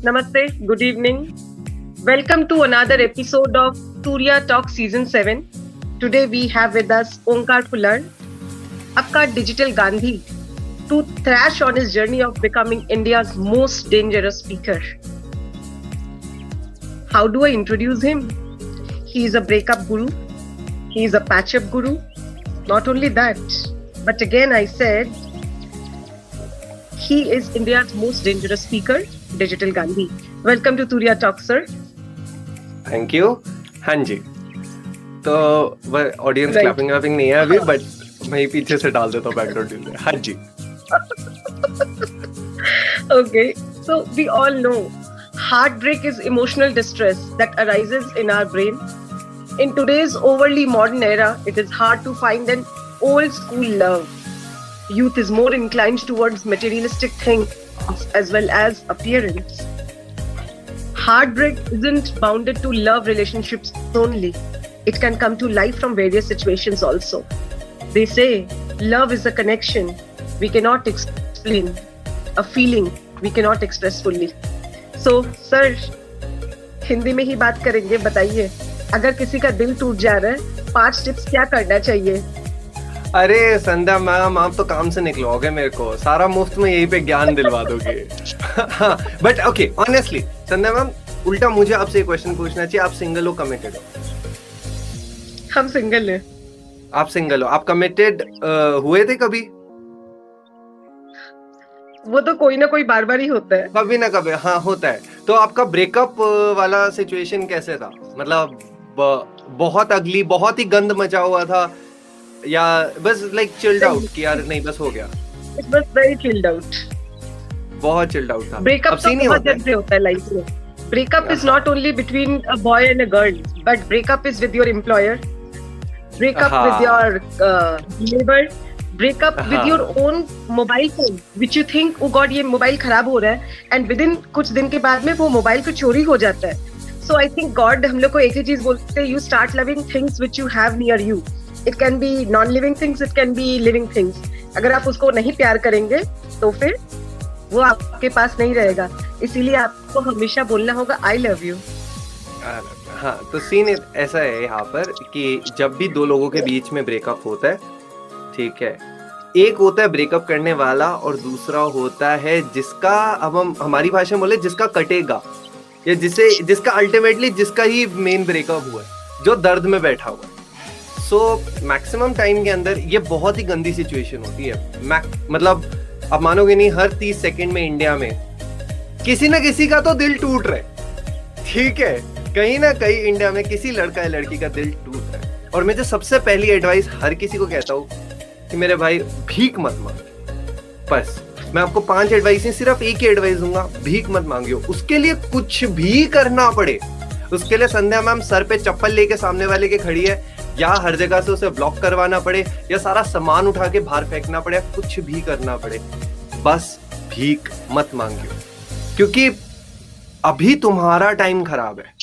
Namaste, good evening. Welcome to another episode of Surya Talk Season 7. Today we have with us Onkar Phular, Akka Digital Gandhi, to thrash on his journey of becoming India's most dangerous speaker. How do I introduce him? He is a breakup guru. He is a patch-up guru. Not only that, but again I said, he is India's most dangerous speaker, Digital Gandhi. Welcome to Surya Talk, sir. Thank you. हाँ जी, तो audience clapping vaping नहीं है अभी, but मैं पीछे से डाल देता हूँ बैकग्राउंड म्यूजिक. हाँ जी. Okay, so we all know heartbreak is emotional distress that arises in our brain. In today's overly modern era, it is hard to find an old school love. Youth is more inclined towards materialistic things as well as appearance. Heartbreak isn't bounded to love relationships only. It can come to life from various situations also. They say love is a connection we cannot explain, a feeling we cannot express fully. So, sir, Hindi में ही बात करेंगे. बताइए, अगर किसी का दिल टूट जा रहा है, 5 टिप्स क्या करना चाहिए? अरे संध्या मैम, आप तो काम से निकलोगे मेरे को, सारा मुफ्त में यही पे ज्ञान दिलवा दोगे. But okay, honestly Sandhya ma'am, उल्टा मुझे आपसे एक क्वेश्चन पूछना चाहिए. आप सिंगल हो, कमिटेड हो? हम सिंगल हैं. आप सिंगल हो, आप कमिटेड हुए थे कभी? वो तो कोई ना कोई बार बार ही होता है. कभी ना कभी, हाँ होता है. तो आपका ब्रेकअप वाला सिचुएशन कैसे था? मतलब बहुत अगली, बहुत ही गंद मचा हुआ था, या बस लाइक चिल्ड आउट कि यार नहीं बस हो गया? It was very chilled out. बहुत चिल्ड आउट था. ब्रेकअप तो बहुत जल्दी होता है लाइफ में. Breakup is not only between a boy and a girl, but breakup is with your employer, breakup with your neighbour, breakup with your own mobile phone which you think oh god ये mobile खराब हो रहा है, and with in कुछ दिन के बाद में वो मोबाइल को चोरी हो जाता है. सो आई थिंक गॉड हम लोग को एक ही चीज बोलते हैं, you start loving things which you have near you. It can be non living things, it can be living things. अगर आप उसको नहीं प्यार करेंगे तो फिर वो आपके पास नहीं रहेगा. इसीलिए आपको हमेशा बोलना होगा आई लव यू. हाँ, तो सीन ऐसा है यहाँ पर कि जब भी दो लोगों के बीच में ब्रेकअप होता है, ठीक है, एक होता है ब्रेकअप करने वाला और दूसरा होता है जिसका, अब हम हमारी भाषा में बोले, जिसका कटेगा, या जिसका अल्टीमेटली जिसका ही मेन ब्रेकअप हुआ है, जो दर्द में बैठा हुआ है. सो मैक्सिमम टाइम के अंदर ये बहुत ही गंदी सिचुएशन होती है. मतलब आप मानोगे नहीं, हर 30 सेकंड में इंडिया में किसी ना किसी का तो दिल टूट रहा है. ठीक है, कहीं ना कहीं इंडिया में किसी लड़का या लड़की का दिल टूट रहा है. और मैं जो सबसे पहली एडवाइस हर किसी को कहता हूँ कि मेरे भाई, भीख मत मांग. बस मैं आपको 5 एडवाइस नहीं, सिर्फ एक ही एडवाइस दूंगा, भीख मत मांगियो. उसके लिए कुछ भी करना पड़े, उसके लिए संध्या मैम सर पे चप्पल लेके सामने वाले के खड़ी है, या हर जगह से उसे ब्लॉक करवाना पड़े, या सारा सामान उठा के बाहर फेंकना पड़े, कुछ भी करना पड़े, बस भीख मत मांगियो. क्योंकि अभी तुम्हारा टाइम खराब है,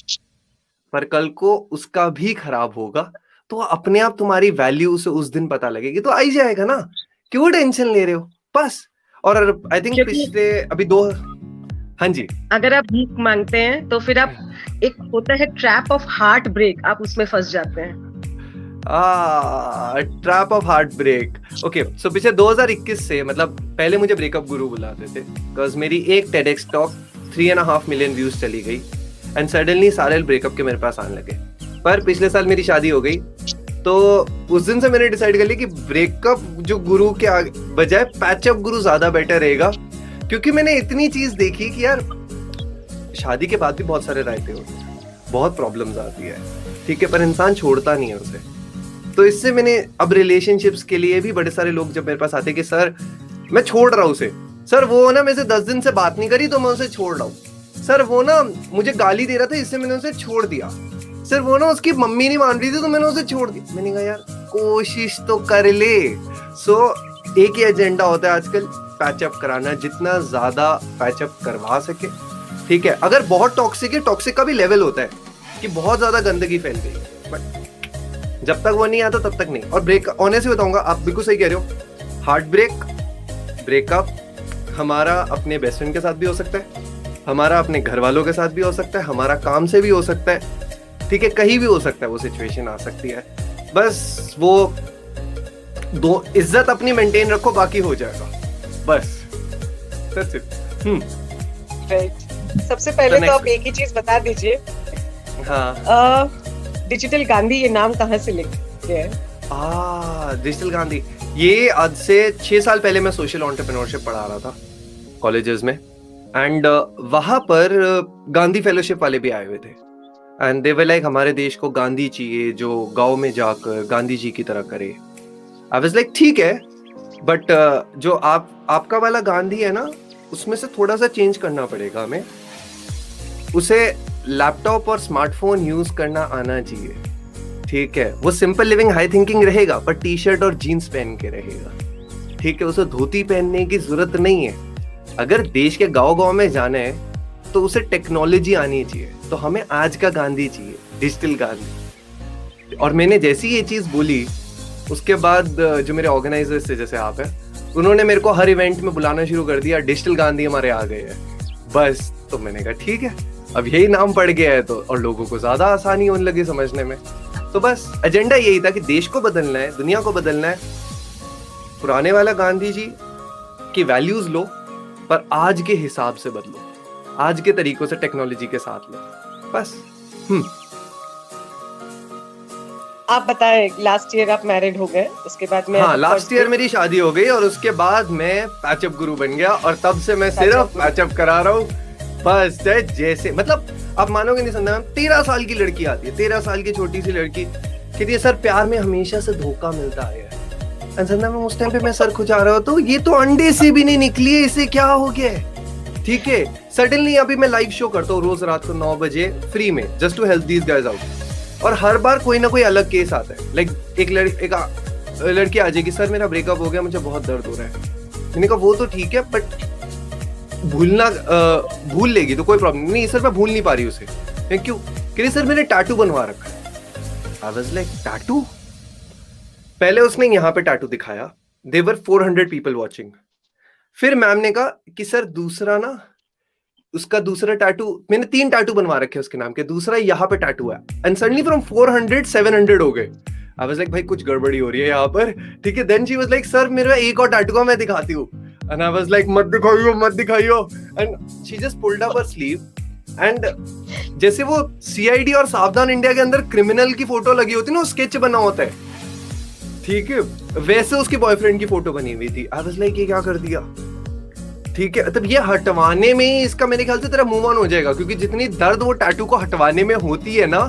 पर कल को उसका भी खराब होगा, तो अपने आप तुम्हारी वैल्यू उसे उस दिन पता लगेगी, तो आई जाएगा ना. क्यों टेंशन ले रहे हो? बस. और आई थिंक पिछले अभी 2, हाँ जी, अगर आप भीख मांगते हैं तो फिर आप, एक होता है ट्रैप ऑफ हार्ट ब्रेक, आप उसमें फंस जाते हैं. Trap of heart break. Okay, so पिछले 2021 से, मतलब पहले मुझे ब्रेकअप गुरु बुलाते थे, बिकॉज मेरी एक TEDx टॉक 3.5 मिलियन व्यूज चली गई, एंड सडनली सारे ब्रेकअप के मेरे पास आने लगे. पर पिछले साल मेरी शादी हो गई, तो उस दिन से मैंने डिसाइड कर लिया कि ब्रेकअप जो गुरु के बजाय पैचअप गुरु ज्यादा बेटर रहेगा. क्योंकि मैंने इतनी चीज देखी कि यार शादी के बाद भी बहुत सारे रायते होते हैं, बहुत प्रॉब्लम्स आती है, ठीक है, पर इंसान छोड़ता नहीं है उसे. तो इससे मैंने अब रिलेशनशिप्स के लिए भी बड़े सारे लोग जब मेरे पास आते कि सर मैं छोड़ रहा हूँ उसे, सर वो ना मेरे से 10 दिन से बात नहीं करी तो मैं उसे छोड़ रहा हूँ, सर वो ना मुझे गाली दे रहा था इससे मैंने उसे छोड़ दिया, सर वो ना उसकी मम्मी नहीं मान रही थी तो मैंने उसे छोड़ दिया. मैंने कहा यार कोशिश तो कर ले. सो एक ही एजेंडा होता है आजकल, पैचअप कराना, जितना ज्यादा पैचअप करवा सके. ठीक है, अगर बहुत टॉक्सिक है, टॉक्सिक का भी लेवल होता है कि बहुत ज्यादा गंदगी फैल गई, बट जब तक वो नहीं आता तब तक नहीं. और ब्रेक, ऑनेस्टली बताऊंगा, आप बिल्कुल सही कह रहे हो, हार्ट ब्रेक, ब्रेकअप हमारा अपने बेस्ट फ्रेंड के साथ भी हो सकता है, हमारा अपने घर वालों के साथ भी हो सकता है, हमारा काम से भी हो सकता है, ठीक है, कहीं भी हो सकता है, वो सिचुएशन आ सकती है। बस वो दो इज्जत अपनी मेंटेन रखो, बाकी हो जाएगा, बस that's it। राइट। सबसे पहले तो आप एक ही चीज बता दीजिए, हाँ, डिजिटल गांधी ये नाम कहाँ से लेके है? डिजिटल गांधी, ये आज से 6 साल पहले मैं सोशल एंटरप्रेन्योरशिप पढ़ा रहा था कॉलेजेस में, एंड वहां पर गांधी फेलोशिप वाले भी आए हुए थे, एंड दे वर लाइक हमारे देश को गांधी चाहिए जो गांव में जाकर गांधी जी की तरह करे। आई वाज लाइक ठीक है, बट जो आपका वाला गांधी है ना, उसमें से थोड़ा सा चेंज करना पड़ेगा हमें, उसे लैपटॉप और स्मार्टफोन यूज करना आना चाहिए, ठीक है, वो सिंपल लिविंग हाई थिंकिंग रहेगा, पर टी शर्ट और जीन्स पहन के रहेगा, ठीक है, उसे धोती पहनने की जरूरत नहीं है। अगर देश के गांव-गांव में जाना है तो उसे टेक्नोलॉजी आनी चाहिए, तो हमें आज का गांधी चाहिए, डिजिटल गांधी। और मैंने जैसी ये चीज बोली, उसके बाद जो मेरे ऑर्गेनाइजर्स थे, जैसे आप हैं, उन्होंने मेरे को हर इवेंट में बुलाना शुरू कर दिया, डिजिटल गांधी हमारे आ गए हैं, बस। तो मैंने कहा ठीक है, अब यही नाम पड़ गया है, तो और लोगों को ज्यादा आसानी होने लगी समझने में। तो बस एजेंडा यही था कि देश को बदलना है, दुनिया को बदलना है, पुराने वाला गांधी जी की वैल्यूज लो, पर आज के हिसाब से बदलो, आज के तरीकों से टेक्नोलॉजी के साथ लो, बस। आप बताएं, लास्ट ईयर आप मैरिड हो गए, उसके बाद में? हाँ, लास्ट ईयर मेरी शादी हो गई और उसके बाद मैं पैचअप गुरु बन गया, और तब से मैं सिर्फ पैचअप करा रहा हूँ, बस। जैसे मतलब आप मानोगे नहीं संध्या, 13 साल की लड़की आती है, 13 साल की छोटी सी लड़की, कहती है सर प्यार में हमेशा से धोखा मिलता है। संध्या में उस टाइम पे मैं सर खुजा रहा हूँ, तो ये तो अंडे से भी नहीं निकली है, इसे क्या हो गया है, ठीक है। सडनली अभी मैं लाइव शो करता हूँ रोज रात को 9 बजे फ्री में, just to help these guys out, और हर बार कोई ना कोई अलग केस आता है। लाइक एक लड़की आ जाएगी, सर मेरा ब्रेकअप हो गया, मुझे बहुत दर्द हो रहा है। मैंने कहा वो तो ठीक है, बट भूल लेगी तो कोई प्रॉब्लम नहीं। सर मैं भूल नहीं पा रही उसे। क्यों? कह रही सर मैंने टैटू बनवा रखा है। आई वाज लाइक टैटू? पहले उसने यहाँ पे टैटू दिखाया, देवर 400 पीपल वॉचिंग। फिर मैम ने कहा कि सर दूसरा ना, उसका दूसरा टैटू, मैंने 3 टैटू बनवा रखे उसके नाम के, दूसरा यहाँ पे टैटू है, एंड सडनली फ्रॉम 400 700 हो गए। आई वाज लाइक भाई कुछ गड़बड़ी हो रही है यहाँ पर, ठीक है। Then she was like sir मेरा एक और टैटू का मैं दिखाती हूँ, एंड आई वाज लाइक मत दिखाइयो, and she just pulled up her sleeve, and जैसे वो सीआईडी और सावधान इंडिया के अंदर क्रिमिनल की फोटो लगी होती है ना, स्केच बना होता है, ठीक है, वैसे उसके बॉयफ्रेंड की फोटो बनी हुई थी। आई वाज लाइक ये क्या कर दिया, ठीक है। तब ये हटवाने में ही इसका मेरे ख्याल से तेरा मूव ऑन हो जाएगा, क्योंकि जितनी दर्द वो टैटू को हटवाने में होती है ना,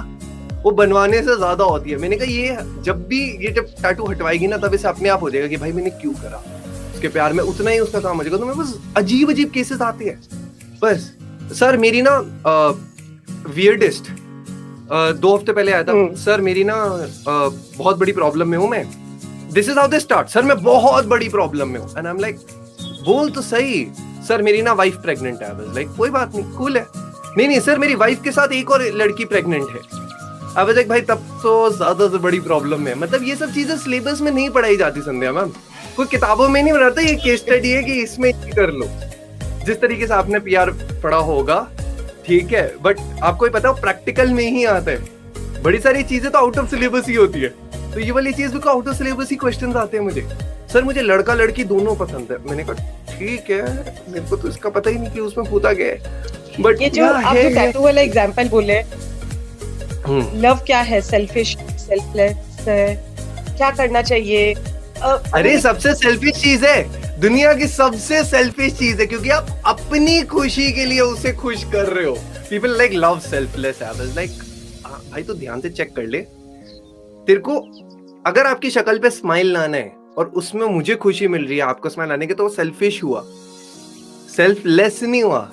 वो बनवाने से ज्यादा होती है। मैंने कहा ये जब टैटू हटवाएगी ना, तब इसे अपने आप हो जाएगा कि भाई मैंने क्यों करा, उसके प्यार में उतना ही उसका काम हो जाएगा। तो मेरे पास अजीब केसेस आते हैं बस। सर मेरी ना वियर्डेस्ट 2 हफ्ते पहले आया था, सर मेरी ना बहुत बड़ी प्रॉब्लम में हूं मैं। This is how they start, sir मैं बहुत बड़ी प्रॉब्लम में हूं, एंड आई एम लाइक बोल तो सही, सर मेरी ना वाइफ प्रेग्नेंट है। आई वाज लाइक कोई बात नहीं, कूल है। नहीं सर मेरी वाइफ के साथ एक और लड़की प्रेग्नेंट है। आई वाज लाइक भाई तब तो ज्यादा से बड़ी प्रॉब्लम है। मतलब ये सब चीजें सिलेबस में नहीं पढ़ाई जाती संध्या मैम, कोई किताबों में नहीं बनाता। ये केस स्टडी है कि इसमें कर लो, जिस तरीके से आपने पीआर पढ़ा होगा, ठीक है, बट आपको पता है प्रैक्टिकल में ही आता है। बड़ी सारी चीजें तो आउट ऑफ सिलेबस ही होती है, तो ये वाली चीज भी out of syllabus he questions आते हैं मुझे। सर मुझे लड़का लड़की दोनों पसंद है। मैंने कहा ठीक है, मेरे को तो इसका पता ही नहीं कि उसमें पूता गया है। बट ये जो आप जो टैटू वाला एग्जांपल बोले, लव क्या है? सेल्फिश, सेल्फलेस है, क्या करना चाहिए? अरे सबसे सेल्फिश चीज है, दुनिया की सबसे सेल्फिश चीज है, क्योंकि आप अपनी खुशी के लिए उसे खुश कर रहे हो। People like love selfless. I was like भाई तो ध्यान से चेक कर ले, तेरे को अगर आपकी शक्ल पे स्माइल लाना है और उसमें मुझे खुशी मिल रही है आपको स्माइल लाने की, तो वो सेल्फिश हुआ, सेल्फलेस नहीं हुआ,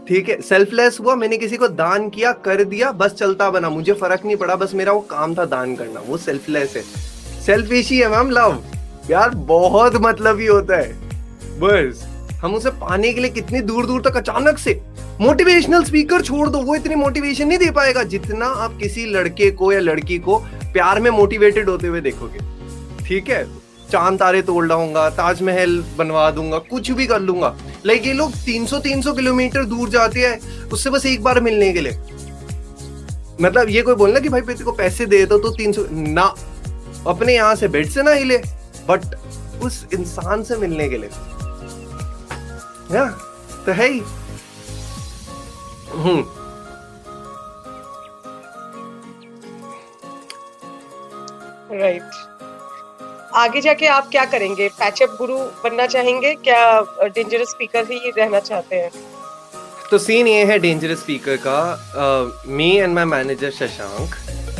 ठीक है। सेल्फलेस हुआ, मैंने किसी को दान किया, कर दिया, बस चलता बना, मुझे फर्क नहीं पड़ा, बस मेरा वो काम था दान करना, वो सेल्फलेस है। सेल्फिश ही है मैम लव, यार बहुत मतलबी होता है। बस हम उसे पाने के लिए कितनी दूर दूर तक अचानक से, मोटिवेशनल स्पीकर छोड़ दो, वो इतनी मोटिवेशन नहीं दे पाएगा जितना आप किसी लड़के को या लड़की को प्यार में मोटिवेटेड होते हुए देखोगे, ठीक है। चांद तारे तोड़ लाऊंगा, ताजमहल बनवा दूंगा, कुछ भी कर लूंगा, लाइक ये लोग 300 किलोमीटर दूर जाते हैं उससे बस एक बार मिलने के लिए। मतलब ये कोई बोलना कि भाई तेरे को पैसे दे दो तो 300 ना, अपने यहाँ से बेड से ना हिले, बट उस इंसान से मिलने के लिए तो है ही। राइट। आगे जाके आप क्या करेंगे? पैचअप गुरु बनना चाहेंगे क्या? डेंजरस स्पीकर ही रहना चाहते हैं? तो सीन ये है डेंजरस स्पीकर का, me and my manager Shashank,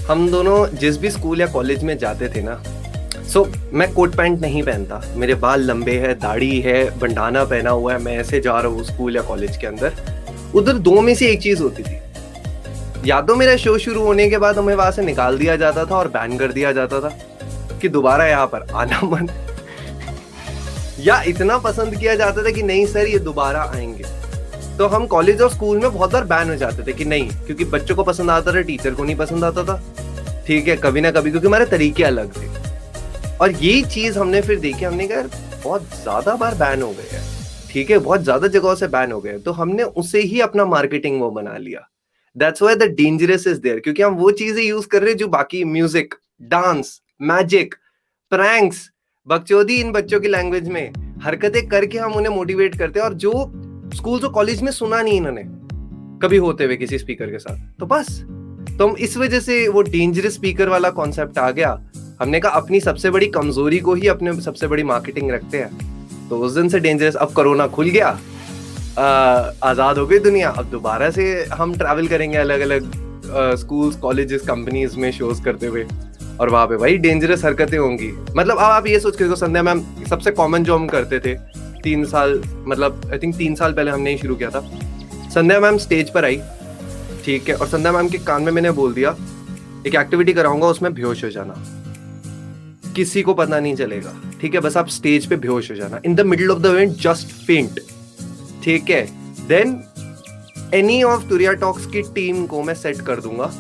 हम दोनों जिस भी स्कूल या कॉलेज में जाते थे ना, मैं कोट पैंट नहीं पहनता, मेरे बाल लंबे हैं, दाढ़ी है, बंडाना पहना हुआ है, मैं ऐसे जा रहा हूँ स्कूल या कॉलेज के अंदर। उधर दो में से एक चीज होती थी, या तो मेरा शो शुरू होने के बाद हमें वहां से निकाल दिया जाता था और बैन कर दिया जाता था कि दोबारा यहाँ पर आना मत, या इतना पसंद किया जाता था कि नहीं सर ये दोबारा आएंगे। तो हम कॉलेज और स्कूल में बहुत बार बैन हो जाते थे कि नहीं, क्योंकि बच्चों को पसंद आता था, टीचर को नहीं पसंद आता था, ठीक है, कभी ना कभी, क्योंकि हमारे तरीके अलग थे। और यही चीज हमने फिर देखी, हमने कहा बहुत ज्यादा बार बैन हो गए हैं, ठीक है, बहुत ज्यादा जगहों से बैन हो गए, तो हमने उसे ही अपना मार्केटिंग वो बना लिया। That's why the dangerous is there, क्योंकि हम वो चीजें यूज कर रहे हैं जो बाकी म्यूजिक, डांस, मैजिक, प्रैंक्स, बकचोदी, इन बच्चों की लैंग्वेज में हरकतें करके हम उन्हें मोटिवेट करते हैं, और जो स्कूल और कॉलेज में सुना नहीं इन्होंने कभी होते हुए किसी स्पीकर के साथ। तो बस, तो हम इस वजह से वो डेंजरस स्पीकर वाला कॉन्सेप्ट आ गया। हमने कहा अपनी सबसे बड़ी कमजोरी को ही अपने सबसे बड़ी मार्केटिंग रखते हैं। तो उस दिन से डेंजरस। अब कोरोना खुल गया, आजाद हो गई दुनिया, अब दोबारा से हम ट्रैवल करेंगे अलग अलग स्कूल्स, कॉलेजेस, कंपनीज में शोज करते हुए, और वहां पे भाई डेंजरस हरकतें होंगी। मतलब अब आप ये सोच के, संध्या मैम सबसे कॉमन जो हम करते थे 3 साल, मतलब आई थिंक 3 साल पहले हमने ही शुरू किया था। संध्या मैम स्टेज पर आई, ठीक है, और संध्या मैम के कान में मैंने बोल दिया एक एक्टिविटी कराऊंगा, उसमें बेहोश हो जाना, किसी को पता नहीं चलेगा, ठीक है, बस आप स्टेज पे बेहोश हो जाना, in the middle of the event just फेंट, ठीक है। देन एनी ऑफ तुरिया टॉक्स की टीम को मैं सेट कर दूंगा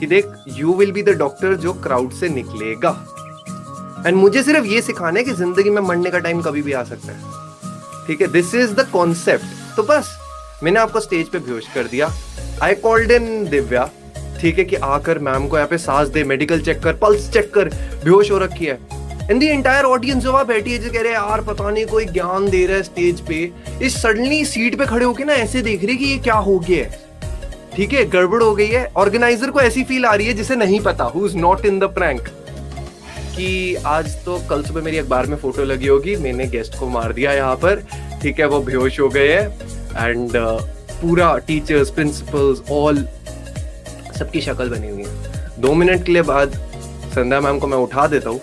कि देख you will be the doctor जो क्राउड से निकलेगा, एंड मुझे सिर्फ ये सिखाना है कि जिंदगी में मरने का टाइम कभी भी आ सकता है, ठीक है, दिस इज द कॉन्सेप्ट। तो बस मैंने आपको स्टेज पे बेहोश कर दिया। आई कॉल्ड इन दिव्या, ठीक है, कि आकर मैम को यहाँ पे सांस दे, मेडिकल चेक कर, पल्स चेक कर, बेहोश हो रखी है। इन द एंटायर ऑडियंस जो वहां बैठी है, जो कह रहे हैं यार पता नहीं कोई ज्ञान दे रहा है स्टेज पे, इस सडनली सीट पे खड़े होके ना ऐसे देख रहे कि ये क्या हो गया है, ठीक है, गड़बड़ हो गई है। ऑर्गेनाइजर को ऐसी फील आ रही है जिसे नहीं पता, who is not in the prank, कि आज तो कल सुबह मेरी अखबार में फोटो लगी होगी, मैंने गेस्ट को मार दिया यहाँ पर, ठीक है, वो बेहोश हो गए हैं, एंड पूरा टीचर्स, प्रिंसिपल्स, ऑल सबकी शक्ल बनी हुई है। 2 मिनट के लिए बाद संध्या मैम को मैं उठा देता हूँ,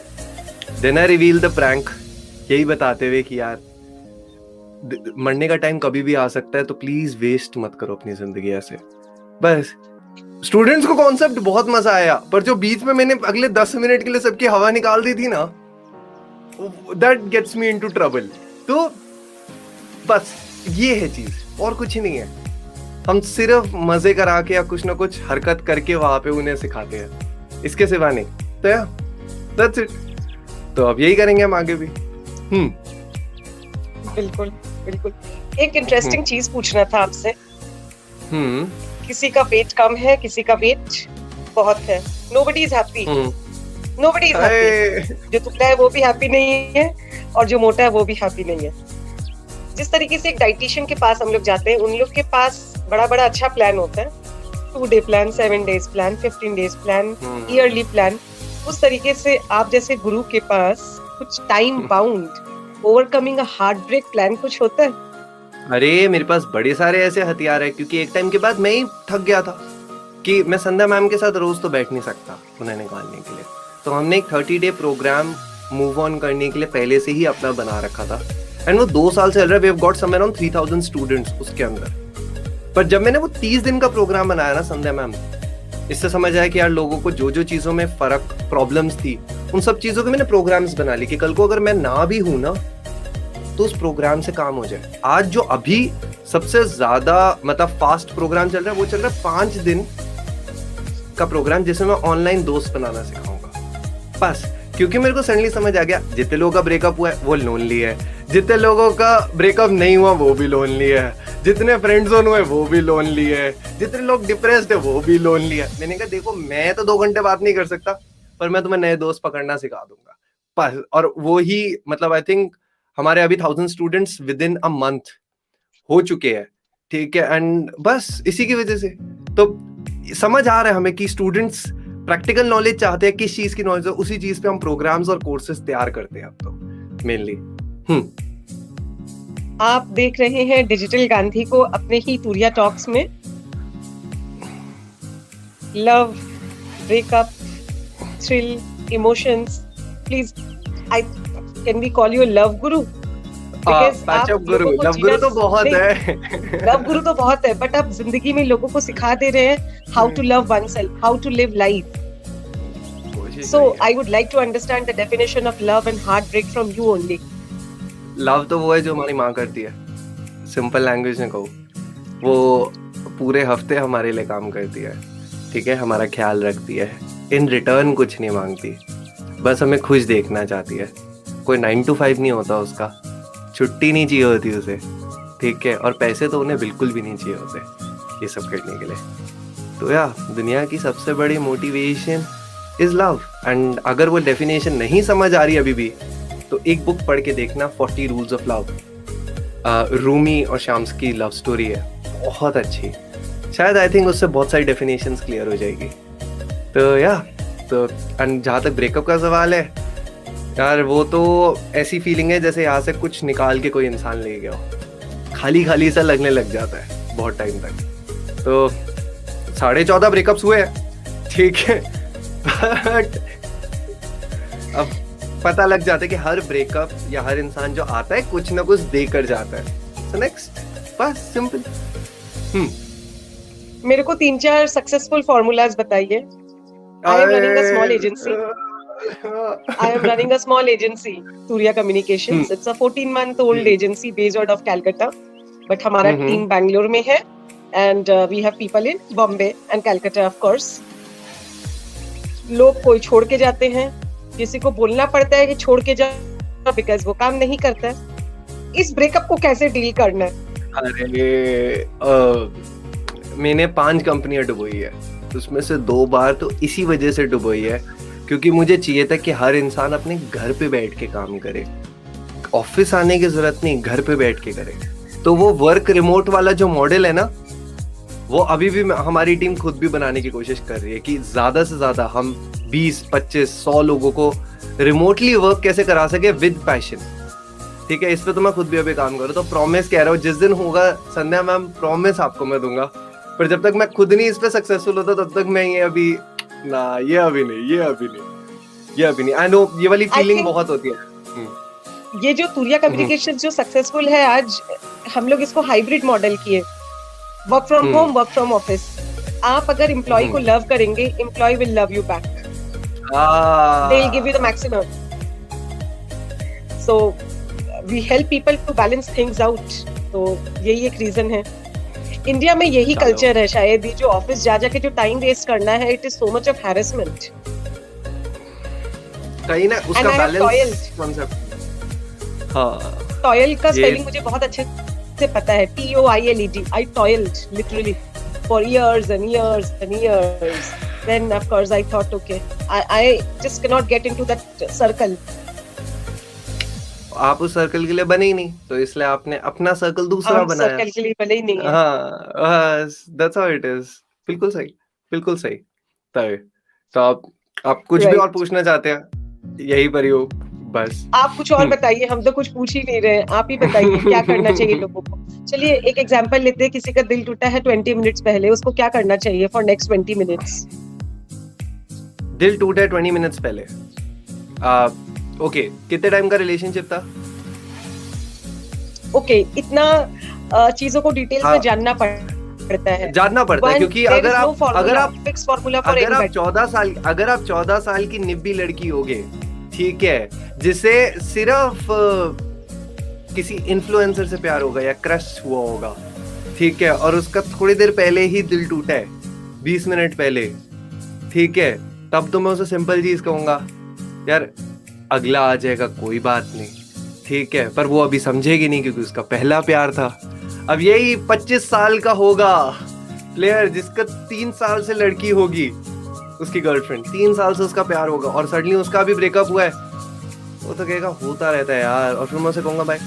then I reveal the prank, यही बताते हुए कि यार मरने का टाइम कभी भी आ सकता है, तो प्लीज वेस्ट मत करो अपनी जिंदगी ऐसे। बस स्टूडेंट्स को कॉन्सेप्ट बहुत मजा आया, पर जो बीच में मैंने अगले 10 मिनट के लिए सबकी हवा निकाल दी थी ना, that gets me into trouble. तो बस ये है चीज, और कुछ ही नहीं है। हम सिर्फ मजे करा के या कुछ ना कुछ हरकत करके वहां पे उन्हें सिखाते हैं, इसके सिवा नहीं। तो या दैट्स इट। तो अब यही करेंगे हम आगे भी। बिल्कुल बिल्कुल। एक इंटरेस्टिंग चीज पूछना था आपसे। किसी का वेट कम है, किसी का वेट बहुत है। Nobody is happy, nobody is happy. जो दुबला है वो भी हैप्पी नहीं है, और जो मोटा है वो भी हैप्पी नहीं है। जिस तरीके से एक डाइटिशियन के पास हम लोग जाते हैं, उन लोग के पास बड़ा बड़ा अच्छा प्लान होता है, 2 day plan, 7 days plan, 15 days plan, yearly plan. उस तरीके से आप जैसे गुरु के पास कुछ time bound overcoming a heartbreak plan कुछ होता है? अरे मेरे पास बड़े सारे ऐसे हथियार है, क्योंकि एक टाइम के बाद मैं ही थक गया था कि मैं संध्या मैम के साथ रोज तो बैठ नहीं सकता उन्हें निकालने के लिए। तो हमने एक 30 डे प्रोग्राम मूव ऑन करने के लिए पहले से ही अपना बना रखा था, एंड वो 2 साल से चल रहा है। We have got somewhere around 3000 students उसके अंदर। पर जब मैंने वो 30 दिन का प्रोग्राम बनाया ना संध्या मैम, इससे समझ आया कि यार लोगों को जो जो चीजों में फर्क, प्रॉब्लम्स थी, उन सब चीजों के मैंने प्रोग्राम्स बना ली कि कल को अगर मैं ना भी हूं ना, तो उस प्रोग्राम से काम हो जाए। आज जो अभी सबसे ज्यादा मतलब फास्ट प्रोग्राम चल रहा है, वो चल रहा है 5 दिन का प्रोग्राम, जिसमें मैं ऑनलाइन दोस्त बनाना सिखाऊंगा। बस क्योंकि मेरे को सडनली समझ आ गया जितने लोगों का ब्रेकअप हुआ है वो लोनली है, जितने लोगों का ब्रेकअप नहीं हुआ वो भी लोनली है, जितने फ्रेंड जोन हुए वो भी लोनली है, जितने लोग डिप्रेस्ड है वो भी लोनली है। मैंने कहा देखो मैं तो 2 घंटे बात नहीं कर सकता, पर मैं तुम्हें नए दोस्त पकड़ना सिखा दूंगा बस। और वो ही मतलब आई थिंक हमारे अभी 1000 students with in a month हो चुके हैं, ठीक है। एंड बस इसी की वजह से तो समझ आ रहा है हमें कि स्टूडेंट्स प्रैक्टिकल नॉलेज चाहते हैं, किस चीज की नॉलेज हो उसी चीज पे हम प्रोग्राम्स और कोर्सेज तैयार करते हैं अब तो मेनली। आप देख रहे हैं डिजिटल गांधी को अपने ही तूरिया टॉक्स में। Love, breakup, thrill, emotions, please I can we call you love guru? Patchup guru, love guru तो बहुत है। लव गुरु तो बहुत है, बट आप जिंदगी में लोगों को सिखा दे रहे हैं how to love oneself, how to live life. So I would like to understand the definition of love and heartbreak from you only. Love तो वो है जो हमारी माँ करती है, सिंपल लैंग्वेज में कहूँ वो पूरे हफ्ते हमारे लिए काम करती है, ठीक है, हमारा ख्याल रखती है, इन रिटर्न कुछ नहीं मांगती, बस हमें खुश देखना चाहती है। कोई 9 to 5 नहीं होता उसका, छुट्टी नहीं चाहिए होती उसे, ठीक है, और पैसे तो उन्हें बिल्कुल भी नहीं चाहिए होते ये सब करने के लिए। तो यार दुनिया की सबसे बड़ी मोटिवेशन इज लव। एंड अगर वो डेफिनेशन नहीं समझ आ रही अभी भी तो एक बुक पढ़ के देखना, 40 रूल्स ऑफ लव। रूमी और शाम्स की लव स्टोरी है, बहुत अच्छी, शायद आई थिंक उससे बहुत सारी डेफिनेशंस क्लियर हो जाएगी। तो एंड जहाँ तक ब्रेकअप का सवाल है यार, वो तो ऐसी फीलिंग है जैसे यहाँ से कुछ निकाल के कोई इंसान ले गया हो, खाली खाली सा लगने लग जाता है बहुत टाइम तक। तो 14.5 ब्रेकअप्स हुए हैं, ठीक है, बट अब पता लग जाता है कि हर ब्रेकअप या हर इंसान जो आता है कुछ ना कुछ देकर जाता है। सो नेक्स्ट, बस सिंपल। मेरे को 3-4 सक्सेसफुल फॉर्मूलाज बताइए। I am running a small agency. I am running a small agency, Surya Communications. It's a 14-month old agency based out of Calcutta, but हमारा टीम बैंगलोर में है, and we have people in Bombay and Calcutta, of course. लोग कोई छोड़ के जाते हैं, किसी को बोलना पड़ता है कि छोड़ के जाओ बिकॉज वो काम नहीं करता है। इस ब्रेकअप को कैसे डील करना है? अरे मैंने 5 कंपनियां डुबोई है, उसमें से 2 बार तो इसी वजह से डुबोई है क्योंकि मुझे चाहिए था कि हर इंसान अपने घर पे बैठ के काम करे, ऑफिस आने की जरूरत नहीं, घर पे बैठ के करे। तो वो वर्क रिमोट वाला जो मॉडल है ना, वो अभी भी हमारी टीम खुद भी बनाने की कोशिश कर रही है कि ज्यादा से ज्यादा हम 20, 25, 100 लोगों को रिमोटली वर्क कैसे करा सके विद पैशन, ठीक है। इस पे तो मैं खुद भी अभी काम कर रहा हूँ। तो प्रॉमिस कह रहा हूँ जिस दिन होगा संध्या मैम, प्रॉमिस आपको मैं दूंगा, पर जब तक मैं खुद नहीं इस पे सक्सेसफुल होता तब तक मैं ये अभी अभी नहीं। आई नो ये वाली फीलिंग बहुत होती है। ये जो तुरिया कम्युनिकेशन जो सक्सेसफुल है आज, हम लोग इसको हाइब्रिड मॉडल किए, work from home, work from office. आप अगर एम्प्लॉय को लव करेंगे, employ will love you back, they will give you the maximum. So we help people to balance things out. तो यही एक रीजन है। इंडिया में यही कल्चर है शायद, ये जो ऑफिस जा जाके जो टाइम वेस्ट करना है, it is so much of harassment. कहीं ना उसका बैलेंस कांसेप्ट। हां, टॉयल का स्पेलिंग मुझे बहुत अच्छे से पता है, TOILED। I toiled literally for years and years and years. Then of course I thought, okay, I just cannot get into that circle. आप उस सर्कल के लिए बने ही नहीं, तो इसलिए आपने अपना सर्कल दूसरा बनाया। सर्कल के लिए बने ही नहीं है। हाँ, that's how it is। बिल्कुल सही, बिल्कुल सही। तो आप कुछ भी और पूछना चाहते हैं, यही पर ही हो बस। आप कुछ और बताइए, हम तो कुछ पूछ ही नहीं रहे, आप ही बताइए क्या करना चाहिए लोगों को। चलिए एक एग्जांपल लेते हैं, किसी का दिल टूटा है 20 मिनट्स पहले, उसको क्या करना चाहिए फॉर नेक्स्ट 20 मिनट्स? दिल टूटा है 20 मिनट्स पहले, ओके, कितने टाइम का रिलेशनशिप था? ओके, इतना चीजों को डिटेल में जानना पड़ता है, क्योंकि अगर आप 14 साल की निब्बी लड़की होगे, ठीक है, जिसे सिर्फ किसी इन्फ्लुएंसर से प्यार होगा या क्रश हुआ होगा, ठीक है, और उसका थोड़ी देर पहले ही दिल टूटा है, 20 मिनट पहले, ठीक है, तब तो मैं उसे सिंपल चीज कहूंगा, यार अगला आ जाएगा, कोई बात नहीं, ठीक है, पर वो अभी समझेगी नहीं क्योंकि उसका पहला प्यार था। अब यही 25 साल का होगा प्लेयर जिसका 3 साल से लड़की होगी, उसकी गर्लफ्रेंड 3 साल से उसका प्यार होगा और सडनली उसका भी ब्रेकअप हुआ है, वो तो कहेगा होता रहता है यार। और फिर मैं उसे कहूंगा भाई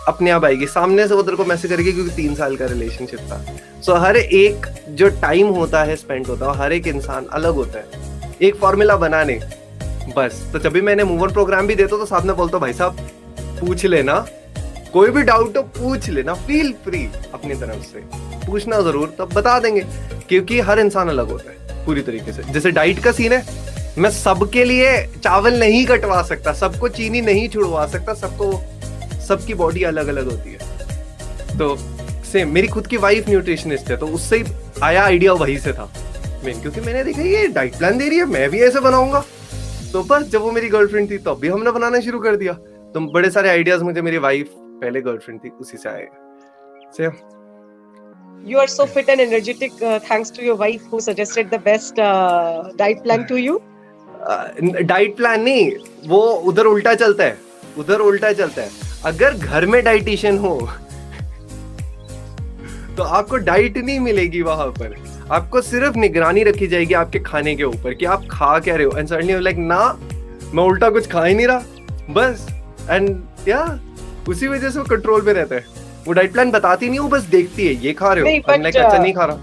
अपने आप आएगी, सामने से वो तेरे को मैसेज करेगी क्योंकि 3 साल का रिलेशनशिप था। सो हर एक जो टाइम होता है स्पेंड होता है, हर एक इंसान अलग होता है, एक फॉर्मूला बनाने बस। तो जब भी मैंने मूवर प्रोग्राम भी देता तो साथ में बोलता भाई साहब पूछ लेना, कोई भी डाउट हो पूछ लेना, फील फ्री अपनी तरफ से पूछना जरूर, तब बता देंगे क्योंकि हर इंसान अलग होता है पूरी तरीके से। जैसे डाइट का सीन है, मैं सबके लिए चावल नहीं कटवा सकता, सबको चीनी नहीं छुड़वा सकता, सबकी बॉडी अलग अलग होती है। तो सेम मेरी खुद की वाइफ न्यूट्रिशनिस्ट है, तो उससे ही आया आइडिया वहीं से था मेन, क्योंकि मैंने देखा ये डाइट प्लान दे रही है, मैं भी ऐसे बनाऊंगा। तो बस जब वो मेरी गर्लफ्रेंड थी तब भी हमने बनाना शुरू कर दिया। तो बड़े सारे आइडियाज मुझे मेरी वाइफ पहले गर्लफ्रेंड थी उसी से आए। Same You are so fit and energetic thanks to your wife who suggested the best diet plan to you. Diet plan नहीं, वो उधर उल्टा चलता है, उधर उल्टा चलता है। अगर घर में डाइटिशियन हो तो आपको डाइट नहीं मिलेगी वहां पर, आपको सिर्फ निगरानी रखी जाएगी आपके खाने के ऊपर कि आप खा क्या रहे हो। एंड सडनली लाइक ना, मैं उल्टा कुछ खा ही नहीं रहा बस। एंड या उसी वजह से वो कंट्रोल में रहता है। वो डाइट प्लान बताती नहीं, वो बस देखती है ये खा रहे हो, लाइक अच्छा नहीं खा रहा।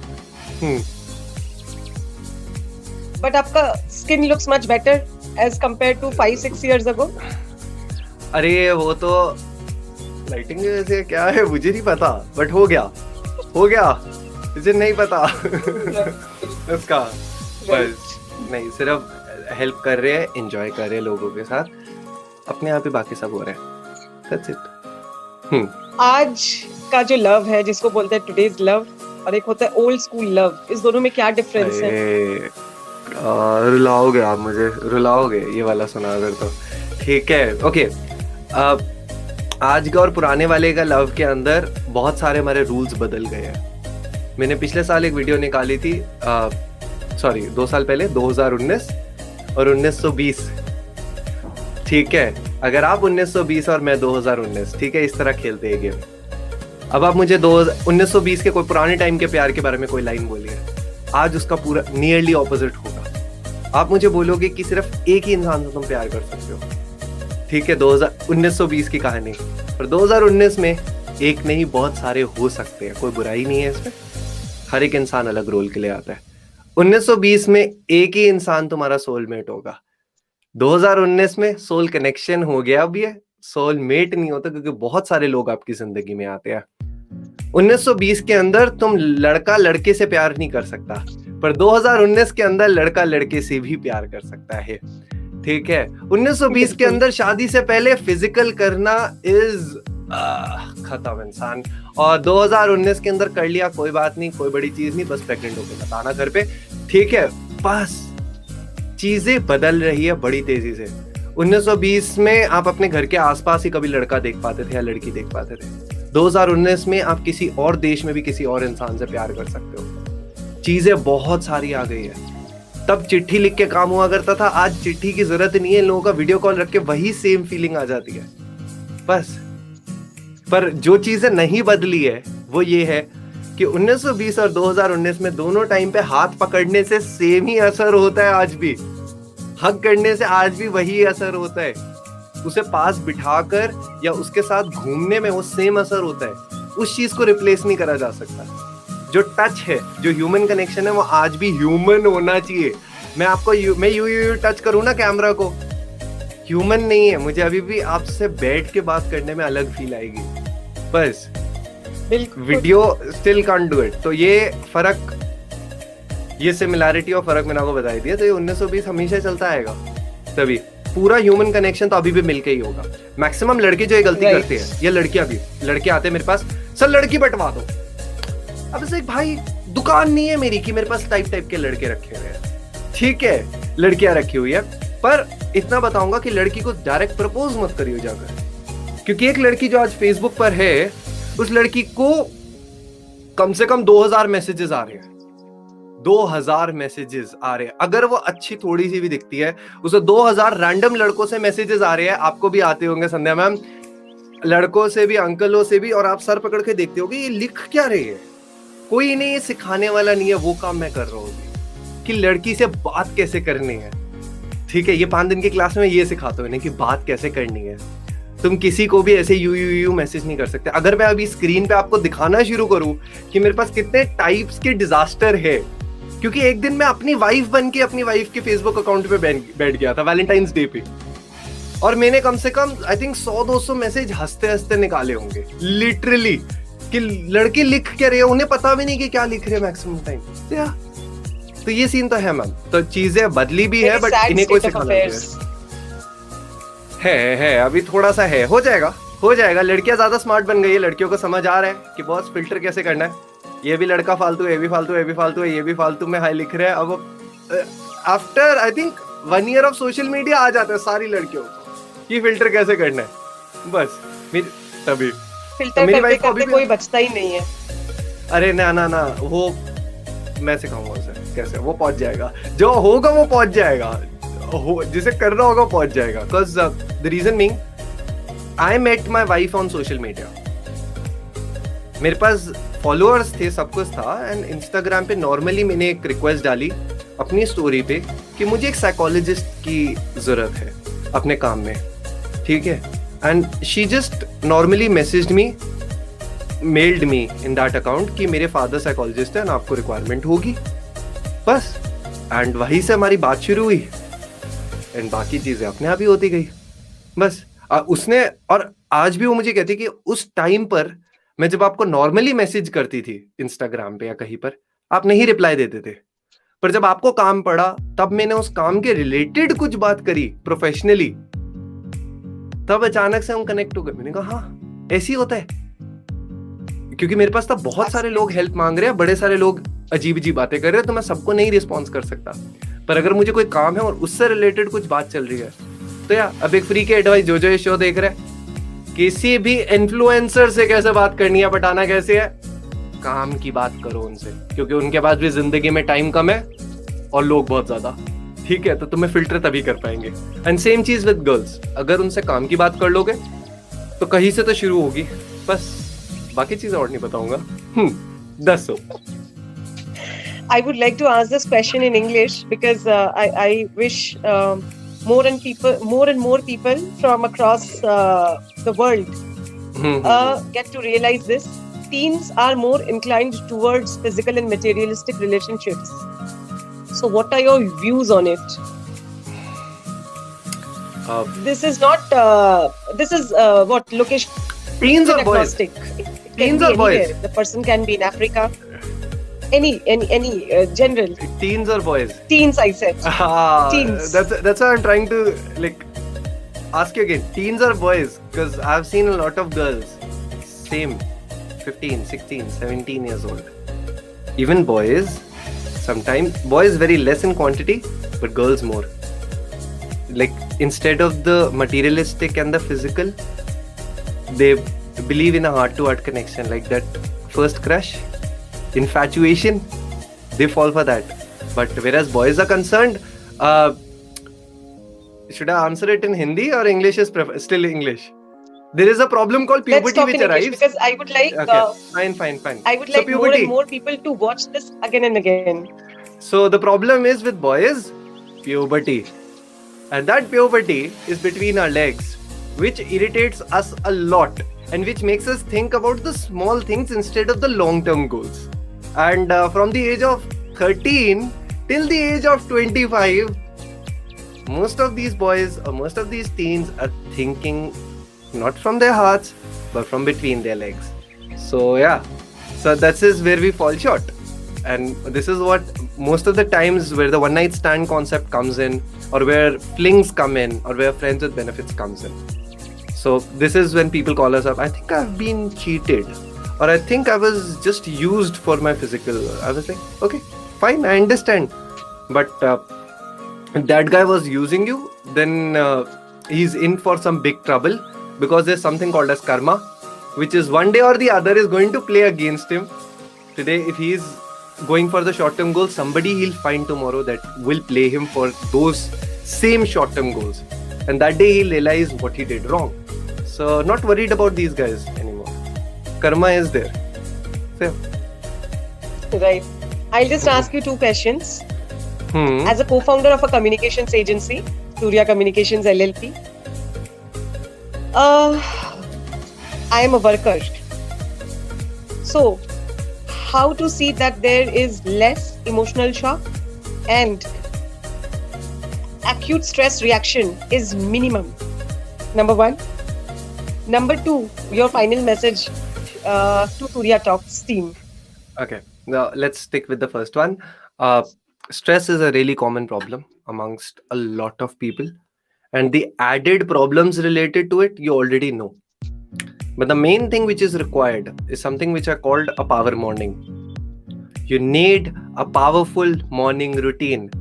But आपका skin looks much better as compared to 5-6 years ago. अरे वो तो लाइटिंग की वजह से क्या है मुझे नहीं पता, बट हो गया तुझे नहीं पता उसका। बस नहीं, सिर्फ हेल्प कर रहे हैं, एंजॉय कर रहे हैं लोगों के साथ, अपने आप ही बाकी सब हो रहा है। That's it. आज का जो लव है जिसको बोलते हैं टुडेज लव, और एक होता है ओल्ड स्कूल लव, इस दोनों में क्या डिफरेंस है? रुलाओगे आप मुझे, रुलाओगे ये वाला सुना अगर तो ठीक है। ओके, आज का और पुराने वाले का लव के अंदर बहुत सारे हमारे रूल्स बदल गए हैं। मैंने पिछले साल एक वीडियो निकाली थी, 2 साल पहले, 2019 और 1920, ठीक है। अगर आप 1920 और मैं 2019, ठीक है, इस तरह खेलते हैं गेम। अब आप मुझे 1920 के कोई पुराने टाइम के प्यार के बारे में कोई लाइन बोलिए, आज उसका पूरा नियरली ऑपोजिट होगा। आप मुझे बोलोगे कि सिर्फ एक ही इंसान से तुम प्यार कर सकते हो, ठीक है, 1920 की कहानी। पर 2019 में एक नहीं बहुत सारे हो सकते हैं, कोई बुराई नहीं है इसमें, हर एक इंसान अलग रोल के लिए आता है। 1920 में एक ही इंसान तुम्हारा सोलमेट होगा, 2019 में सोल कनेक्शन हो गया, अब ये सोलमेट नहीं होता क्योंकि बहुत सारे लोग आपकी जिंदगी में आते हैं। 1920 के अंदर तुम लड़का लड़के से प्यार नहीं कर सकता, पर 2019 के अंदर लड़का लड़के से भी प्यार कर सकता है, ठीक है। 1920 के अंदर शादी से पहले फिजिकल करना इज खत्म इंसान, और 2019 के अंदर कर लिया कोई बात नहीं, कोई बड़ी चीज नहीं, बस प्रेग्नेंट होकर बताना घर पे, ठीक है। बस चीजें बदल रही है बड़ी तेजी से। 1920 में आप अपने घर के आसपास ही कभी लड़का देख पाते थे या लड़की देख पाते थे, 2019 में आप किसी और देश में भी किसी और इंसान से प्यार कर सकते हो। चीजें बहुत सारी आ गई है। तब चिट्ठी लिख के काम हुआ करता था, आज चिट्ठी की जरूरत नहीं है, लोगों का वीडियो कॉल रख के वही सेम फीलिंग आ जाती है बस। पर जो चीजें नहीं बदली है वो ये है कि 1920 और 2019 में दोनों टाइम पे हाथ पकड़ने से सेम ही असर होता है, आज भी हग करने से आज भी वही असर होता है, उसे पास बिठाकर या उसके साथ घूमने में वो सेम असर होता है। उस चीज को रिप्लेस नहीं करा जा सकता। जो टच है, जो ह्यूमन कनेक्शन है, वो आज भी ह्यूमन होना चाहिए। मैं आपको मैं यू टच करूँ ना कैमरा को, ह्यूमन नहीं है, मुझे अभी भी आपसे बैठ के बात करने में अलग फील आएगी बस। Video still can't do it. तो ये फर्क, ये सिमिलैरिटी और फर्क मैंने आपको बता दिया। तो ये 1920 हमेशा चलता आएगा, तभी पूरा ह्यूमन कनेक्शन तो अभी भी मिलके ही होगा। मैक्सिमम लड़के जो ये गलती करते हैं, या लड़कियां भी, लड़के आते हैं मेरे पास, सर लड़की बंटवा दो। अब ऐसे भाई दुकान नहीं है मेरी कि मेरे पास टाइप के लड़के रखे हुए हैं, ठीक है, लड़कियां रखी हुई है, पर इतना बताऊंगा कि लड़की को डायरेक्ट प्रपोज मत करियो जाकर, क्योंकि एक लड़की जो आज फेसबुक पर है, उस लड़की को कम से कम 2000 मैसेजेस आ रहे हैं, 2000 मैसेजेस आ रहे हैं। अगर वो अच्छी थोड़ी सी भी दिखती है, उसे 2000 रैंडम लड़कों से मैसेजेस आ रहे हैं। आपको भी आते होंगे संध्या मैम लड़कों से भी, अंकलों से भी, और आप सर पकड़ के देखते होगे ये लिख क्या रही है। कोई नहीं ये सिखाने वाला नहीं है, वो काम मैं कर रहा हूँ कि लड़की से बात कैसे करनी है। ठीक है, ये 5 दिन की क्लास में ये सिखाता हूँ कि बात कैसे करनी है। तुम किसी को भी ऐसे यू मैसेज नहीं कर सकते। अगर मैं अभी स्क्रीन पे आपको दिखाना शुरू करूं कि मेरे पास कितने टाइप्स के डिजास्टर है, क्योंकि एक दिन मैं अपनी वाइफ बन के अपनी वाइफ के फेसबुक अकाउंट पे बैठ गया था वैलेंटाइंस डे पे, और मैंने कम से कम आई थिंक 100-200 मैसेज हंसते हंसते निकाले होंगे लिटरली, कि लड़के लिख क्या रहे हैं, उन्हें पता भी नहीं कि क्या लिख रहे हैं मैक्सिमम टाइम। तो ये सीन तो है मैम। तो चीजें बदली भी है, बट इन्हें कोई सिखाना है अभी थोड़ा सा है, हो जाएगा। लड़कियां ज्यादा स्मार्ट बन गई है, लड़कियों को समझ आ रहा है कि बॉस फिल्टर कैसे करना है। ये भी लड़का फालतू है, ये भी फालतू है, ये भी फालतू है, ये भी फालतू में हाई लिख रहे हैं। अब after I think 1 year of social media आ जाता है सारी लड़कियों को कि फिल्टर कैसे करना है। बस तभी फिल्टर तो मेरी करते कोई बचता ही नहीं है। अरे ना वो मैं सिखाऊंगा उसे कैसे, वो पहुंच जाएगा, जो होगा वो पहुंच जाएगा, जिसे करना होगा पहुंच जाएगा। Because the reason being I met my wife on social media. मेरे पास फॉलोअर्स थे, सब कुछ था, एंड इंस्टाग्राम पे नॉर्मली मैंने एक रिक्वेस्ट डाली अपनी स्टोरी पे कि मुझे एक साइकोलॉजिस्ट की जरूरत है अपने काम में। ठीक है, and she just normally messaged me, meld me in that account कि मेरे फादर साइकोलॉजिस्ट है, आपको रिक्वायरमेंट होगी, बस। एंड वहीं से हमारी बात शुरू हुई, एंड बाकी चीजें अपने आप ही होती गई, बस। उसने, और आज भी वो मुझे कहती कि उस टाइम पर मैं जब आपको नॉर्मली मैसेज करती थी इंस्टाग्राम पे या कहीं पर, आप नहीं रिप्लाई देते थे, पर जब आपको काम पड़ा तब मैंने उस काम के रिलेटेड कुछ बात करी प्रोफेशनली, तब अचानक से हम कनेक्ट हो गए। मैंने कहा हाँ ऐसी होता है, क्योंकि मेरे पास तब बहुत सारे लोग हेल्प मांग रहे हैं, बड़े सारे लोग अजीब अजीब बातें कर रहे हैं, तो मैं सबको नहीं रिस्पॉन्स कर सकता। पर अगर मुझे कोई काम है और उससे रिलेटेड कुछ बात चल रही है, तो यार अब एक फ्री की एडवाइस, जो ये शो देख रहे हैं, किसी भी इन्फ्लुएंसर से कैसे बात करनी है, पटाना कैसे है, काम की बात करो उनसे, क्योंकि उनके पास भी जिंदगी में टाइम कम है और लोग बहुत ज्यादा। ठीक है, तो तुम्हें फिल्टर तभी कर पाएंगे। एंड सेम चीज विद गर्ल्स, अगर उनसे काम की बात कर लोगे तो कहीं से तो शुरू होगी, बस। बाकी चीजें और नहीं बताऊंगा। 10 I would like to ask this question in English because I wish more and more people from across the world get to realize this. Teens are more inclined towards physical and materialistic relationships. So, what are your views on it? This is not. This is what location. Teens or boys? Teens or boys? The person can be in Africa. Any general. Teens or boys? Teens, I said. Teens. That's why I'm trying to like ask you again. Teens or boys? Because I've seen a lot of girls, same, 15, 16, 17 years old. Even boys, sometimes boys very less in quantity, but girls more. Like instead of the materialistic and the physical, they believe in a heart-to-heart connection, like that first crush. Infatuation, they fall for that. But whereas boys are concerned, should I answer it in Hindi or English is still English? There is a problem called puberty which arrives. Because I would like fine. I would like more and more people to watch this again and again. So the problem is with boys, puberty. And that puberty is between our legs, which irritates us a lot and which makes us think about the small things instead of the long-term goals. And from the age of 13 till the age of 25, most of these boys or most of these teens are thinking not from their hearts but from between their legs. So yeah, so that is where we fall short, and this is what most of the times where the one night stand concept comes in, or where flings come in, or where friends with benefits comes in. So this is when people call us up, I think I've been cheated, or I think I was just used for my physical. I was like, okay, fine, I understand, but that guy was using you, then he's in for some big trouble, because there's something called as karma, which is one day or the other is going to play against him. Today, if he's going for the short-term goals, somebody he'll find tomorrow that will play him for those same short-term goals, and that day he'll realize what he did wrong. So not worried about these guys anymore. Karma is there. So, Right. I'll just ask you two questions. hmm. As a co-founder of a communications agency, Surya Communications LLP, I am a worker. So, how to see that there is less emotional shock and acute stress reaction is minimum? Number one. Number two, your final message to Surya Talks team. Okay. Now let's stick with the first one. Stress is a really common problem amongst a lot of people, and the added problems related to it you already know. But the main thing which is required is something which are called a power morning. You need a powerful morning routine.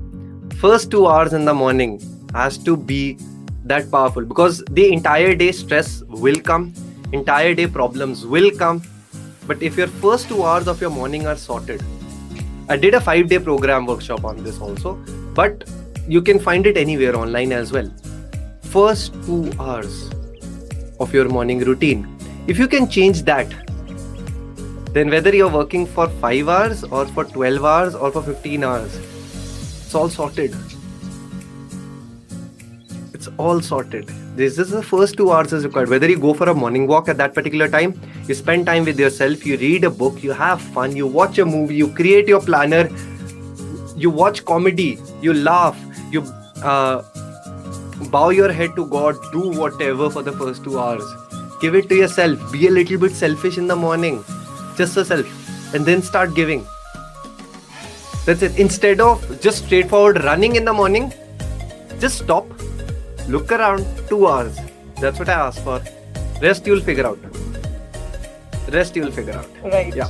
First 2 hours in the morning has to be that powerful, because the entire day stress will come, entire day problems will come. But if your first 2 hours of your morning are sorted, I did a 5-day program workshop on this also, but you can find it anywhere online as well. First 2 hours of your morning routine, if you can change that, then whether you're working for 5 hours or for 12 hours or for 15 hours, it's all sorted. It's all sorted. This is the first 2 hours is required. Whether you go for a morning walk at that particular time, you spend time with yourself, you read a book, you have fun, you watch a movie, you create your planner, you watch comedy, you laugh, you bow your head to God, do whatever for the first 2 hours. Give it to yourself. Be a little bit selfish in the morning. Just yourself. And then start giving. That's it. Instead of just straightforward running in the morning, just stop. Look around. 2 hours. That's what I asked for. Rest you'll figure out. Right. Yeah.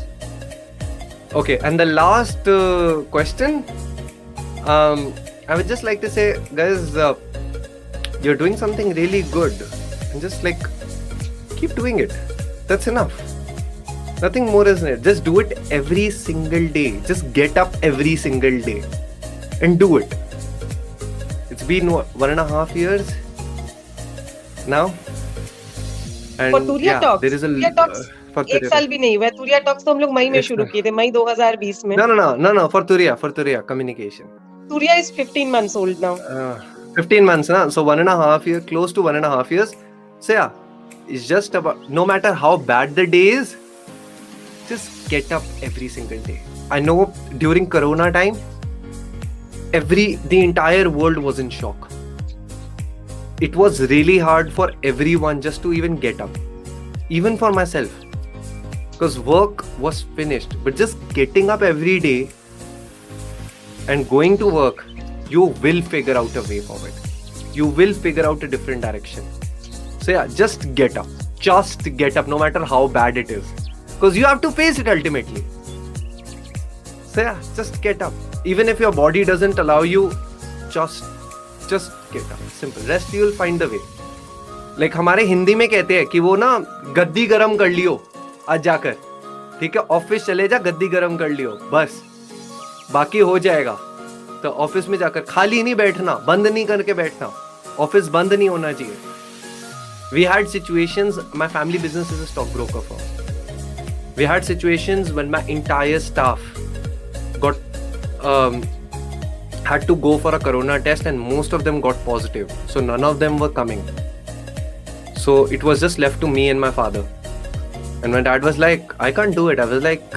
Okay. And the last question. I would just like to say, guys, you're doing something really good. And just like, keep doing it. That's enough. Nothing more is needed. Just do it every single day. Just get up every single day and do it. It's been 1.5 years now. And For Surya Talks. there is a Surya Talks for एक साल भी नहीं हुआ. Surya Talks तो हम लोग मई में शुरू किए थे, मई 2020 में. No, for Turiya communication. Surya is 15 months old now. 15 months now. So 1.5 years, close to 1.5 years. So yeah, it's just about, no matter how bad the day is, just get up every single day. I know during Corona time, the entire world was in shock. It was really hard for everyone just to even get up. Even for myself. Because work was finished. But just getting up every day and going to work, you will figure out a way forward. You will figure out a different direction. So yeah, just get up. Just get up, no matter how bad it is. Because you have to face it ultimately. So yeah, just get up. Even if your body doesn't allow you, just get up. Simple. Rest you will find the way. Like हमारे हिंदी में कहते हैं कि वो ना गद्दी गरम कर लियो आज जाकर, ठीक है, ऑफिस चले जा, गद्दी गरम कर लियो, बस बाकी हो जाएगा. तो ऑफिस में जाकर खाली नहीं बैठना, बंद नहीं करके बैठना, ऑफिस बंद नहीं होना चाहिए. We had situations, my family business is a stockbroker firm. We had situations when my entire staff got had to go for a corona test and most of them got positive. So none of them were coming. So it was just left to me and my father. And my dad was like, I can't do it. I was like,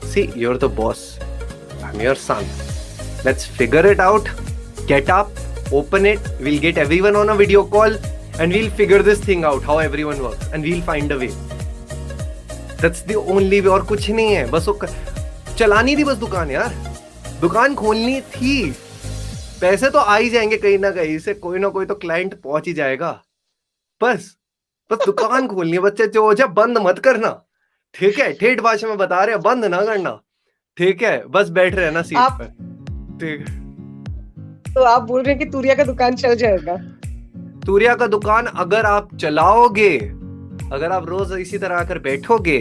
see, you're the boss. I'm your son. Let's figure it out. Get up, open it. We'll get everyone on a video call and we'll figure this thing out, how everyone works. And we'll find a way. That's the only way. और कुछ नहीं है. बस वो चलानी थी बस दुकान यार. दुकान खोलनी थी. पैसे तो आ ही जाएंगे कहीं ना कहीं से, कोई ना कोई तो क्लाइंट पहुंच ही जाएगा. बस दुकान खोलनी है. बच्चे जो जब बंद मत करना, ठीक है, ठेठ भाषा में बता रहे हैं, बंद ना करना, ठीक है, बस बैठ रहना सीट पर, ठीक है. तो आप बोल रहे हैं कि तूरिया का दुकान चल जाएगा? तूरिया का दुकान अगर आप चलाओगे, अगर आप रोज इसी तरह आकर बैठोगे,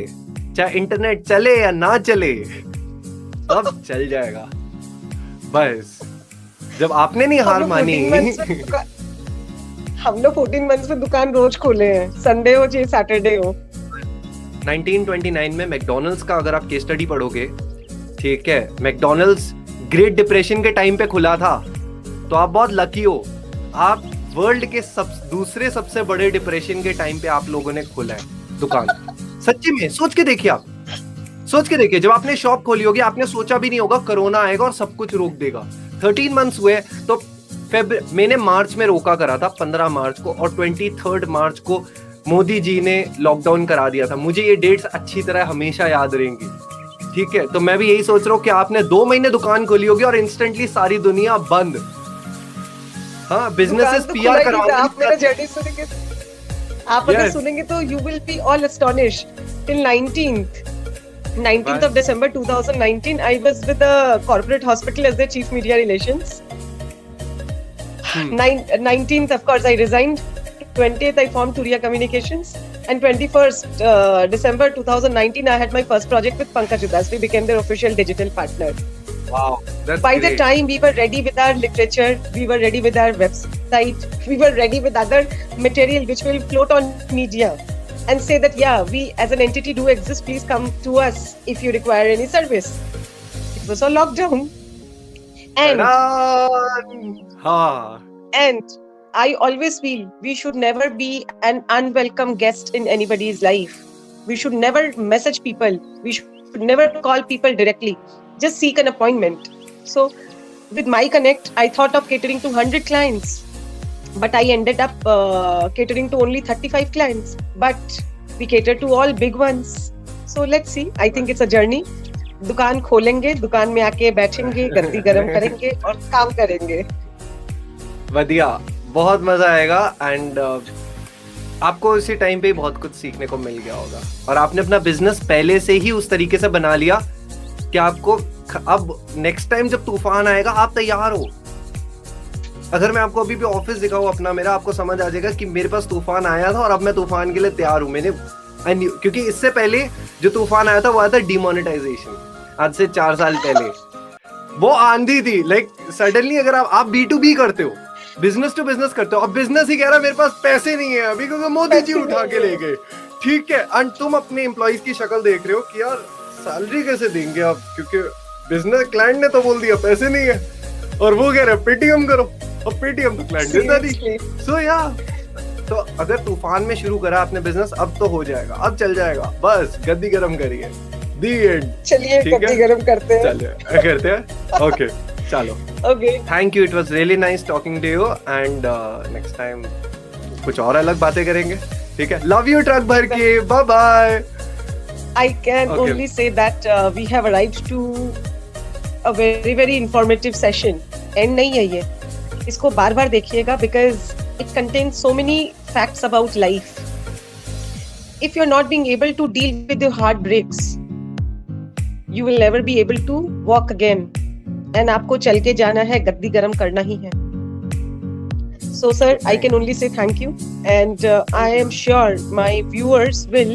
चाहे इंटरनेट चले या ना चले, सब चल जाएगा. बस जब आपने नहीं हार मानी, हम लोग 14 मंथ्स में दुकान रोज खोले हैं, संडे हो चाहे सैटरडे हो। 1929 में मैकडॉनल्ड्स का अगर आप केस स्टडी पढ़ोगे, ठीक है, मैकडॉनल्ड्स ग्रेट डिप्रेशन के टाइम पे खुला था, तो आप बहुत लकी हो, आप वर्ल्ड के दूसरे सबसे बड़े डिप्रेशन के टाइम पे आप लोगों ने खोला है दुकान। सच्ची में सोच के देखिए, आप सोच के देखिए, जब आपने शॉप खोली होगी आपने सोचा भी नहीं होगा कोरोना आएगा और सब कुछ रोक देगा। 13 मंथ्स हुए, तो मैंने मार्च में रोका करा था, 15 मार्च को, और 23 मार्च को मोदी जी ने लॉकडाउन करा दिया था। मुझे ये डेट्स अच्छी तरह हमेशा याद रहेंगी, ठीक है। तो मैं भी यही सोच रहा हूँ कि आपने 2 महीने दुकान खोली होगी और इंस्टेंटली सारी दुनिया बंद। हाँ, बिजनेसेस पीआर कराओगे। आप मेरा जर्नी सुनेंगे, आप अगर सुनेंगे तो you will be all astonished. Till 19th of December 2019 I was with the corporate hospital as their chief media relations. 19th of course I resigned. 20th I formed Turiya Communications, and 21st December 2019 I had my first project with Pankaj Udas. We became their official digital partner. Wow, that's By great. the time we were ready with our literature, we were ready with our website, we were ready with other material which will float on media and say that yeah, we as an entity do exist, please come to us if you require any service. It was a lockdown, and and I always feel we should never be an unwelcome guest in anybody's life. We should never message people, we should never call people directly, just seek an appointment. So with My Connect I thought of catering to 100 clients, but I ended up catering to only 35 clients, but we cater to all big ones. So let's see, I think it's a journey. दुकान खोलेंगे, दुकान में आके बैठेंगे, गद्दी गरम करेंगे और काम करेंगे। बढ़िया, बहुत मजा आएगा। एंड आपको इसी टाइम पे ही बहुत कुछ सीखने को मिल गया होगा, और आपने अपना बिजनेस पहले से ही उस तरीके से बना लिया कि आपको अब नेक्स्ट टाइम जब तूफान आएगा आप तैयार हो। अगर मैं आपको अभी भी ऑफिस दिखाऊं अपना मेरा, आपको समझ आ जाएगा कि मेरे पास तूफान आया था और अब मैं तूफान के लिए तैयार हूं। क्योंकि इससे पहले जो तूफान आया था वो आया था डिमोनेटाइजेशन, आज से 4 साल पहले। वो आंधी थी, लाइक सडनली अगर आप B2B करते हो, बिजनेस टू बिजनेस करते हो, अब बिजनेस ही कह रहा है मेरे पास पैसे नहीं है अभी क्योंकि मोदी जी उठा के ले गए, ठीक है। एंड तुम अपने एम्प्लॉइज की शक्ल देख रहे हो कि यार सैलरी कैसे देंगे आप, क्योंकि बिजनेस क्लाइंट ने तो बोल दिया पैसे नहीं है, और वो कह रहे पेटीएम करो, अब पेटीएम तो क्लाइंट देता नहीं। सो या तो अगर तूफान में शुरू करा आपने बिजनेस, अब तो हो जाएगा, अब चल जाएगा, बस गद्दी गरम करिए। दी एंड। चलिए गद्दी गरम करते हैं। चलिए करते हैं। ओके चलो, okay, thank you, it was really nice talking to you, and next time कुछ और अलग बातें करेंगे, ठीक है। लव यू ट्रक भर के, bye bye. I can only say that we have arrived to a very very informative session. End नहीं है ये, इसको बार बार देखिएगा because it contains so many facts about life. If you're not being able to deal with your heartbreaks, you will never be able to walk again. And आपको चल के जाना है, गद्दी गरम करना ही है। So sir, I can only say thank you, and I am sure my viewers will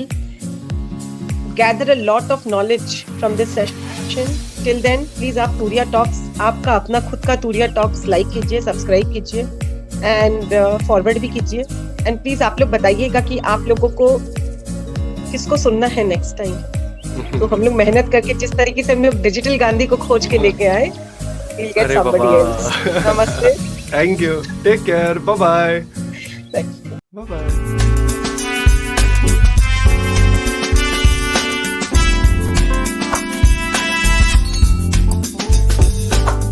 gather a lot of knowledge from this session. Till then, please आप तूरिया talks, आपका अपना खुद का तूरिया टॉक्स लाइक कीजिए, सब्सक्राइब कीजिए, एंड फॉरवर्ड भी कीजिए। And please आप लोग बताइएगा कि आप लोगों को किसको सुनना है नेक्स्ट टाइम। तो हम लोग मेहनत करके जिस तरीके से हम लोग डिजिटल गांधी को खोज के लेके आए, we'll get somebody else. नमस्ते, thank you, take care, bye bye, bye bye.